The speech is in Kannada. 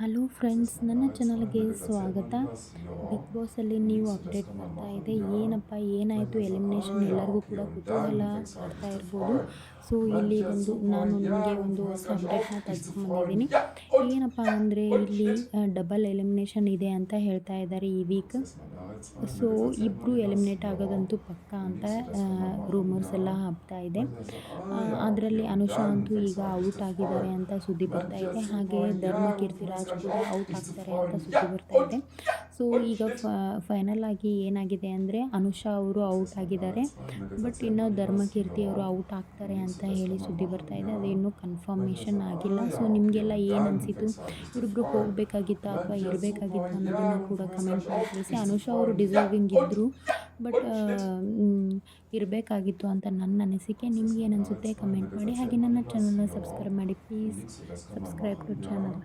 ಹಲೋ ಫ್ರೆಂಡ್ಸ್, ನನ್ನ ಚಾನಲ್ಗೆ ಸ್ವಾಗತ. ಬಿಗ್ ಬಾಸಲ್ಲಿ ನೀವು ಅಪ್ಡೇಟ್ ಬರ್ತಾ ಇದೆ. ಏನಪ್ಪ ಏನಾಯಿತು ಎಲಿಮಿನೇಷನ್, ಎಲ್ಲರಿಗೂ ಕೂಡ ಕುತೂಹಲ ಕಾಡ್ತಾ ಇರ್ಬೋದು. ಸೊ ಇಲ್ಲಿ ನಾನು ನಿಮಗೆ ಒಂದು ಹೊಸ ಅಪ್ಡೇಟ್ನ ತೆಗೆದುಕೊಂಡ್ಬಂದಿದ್ದೀನಿ. ಏನಪ್ಪ ಅಂದರೆ ಇಲ್ಲಿ ಡಬಲ್ ಎಲಿಮಿನೇಷನ್ ಇದೆ ಅಂತ ಹೇಳ್ತಾ ಇದ್ದಾರೆ ಈ ವೀಕ್. ಸೊ ಇಬ್ಬರು ಎಲಿಮಿನೇಟ್ ಆಗೋದಂತೂ ಪಕ್ಕ ಅಂತ ರೂಮರ್ಸ್ ಎಲ್ಲ ಹಬ್ತಾ ಇದೆ. ಅದರಲ್ಲಿ ಅನುಷಾ ಅಂತೂ ಈಗ ಔಟ್ ಆಗಿದ್ದಾರೆ ಅಂತ ಸುದ್ದಿ ಬರ್ತಾ ಇದೆ. ಹಾಗೆ ಧರ್ಮಕೀರ್ತಿರಾಜ್ ಕೂಡ ಔಟ್ ಆಗ್ತಾರೆ ಅಂತ ಸುದ್ದಿ ಬರ್ತಾ ಇದೆ. ಸೊ ಈಗ ಫೈನಲ್ ಆಗಿ ಏನಾಗಿದೆ ಅಂದರೆ ಅನುಷಾ ಅವರು ಔಟ್ ಆಗಿದ್ದಾರೆ. ಬಟ್ ಇನ್ನು ಧರ್ಮಕೀರ್ತಿ ಅವರು ಔಟ್ ಆಗ್ತಾರೆ ಅಂತ ಹೇಳಿ ಸುದ್ದಿ ಬರ್ತಾ ಇದೆ. ಅದು ಇನ್ನೂ ಕನ್ಫರ್ಮೇಷನ್ ಆಗಿಲ್ಲ. ಸೊ ನಿಮಗೆಲ್ಲ ಏನು ಅನಿಸಿತು? ಇವರಿಬ್ರು ಹೋಗಬೇಕಾಗಿತ್ತಾ ಅಥವಾ ಇರಬೇಕಾಗಿತ್ತಾ ಅನ್ನೋದನ್ನು ಕೂಡ ಕಮೆಂಟ್ ಮಾಡಿ ತಿಳಿಸಿ. ಅನುಷಾ ಅವರು ಡಿಸರ್ವಿಂಗ್ ಇದ್ದರು, ಬಟ್ ಇರಬೇಕಾಗಿತ್ತು ಅಂತ ನನ್ನ ಅನಿಸಿಕೆ. ನಿಮ್ಗೆ ಏನು ಅನಿಸುತ್ತೆ ಕಮೆಂಟ್ ಮಾಡಿ. ಹಾಗೆ ನನ್ನ ಚಾನಲ್ನ ಸಬ್ಸ್ಕ್ರೈಬ್ ಮಾಡಿ ಪ್ಲೀಸ್. Subscribe to channel.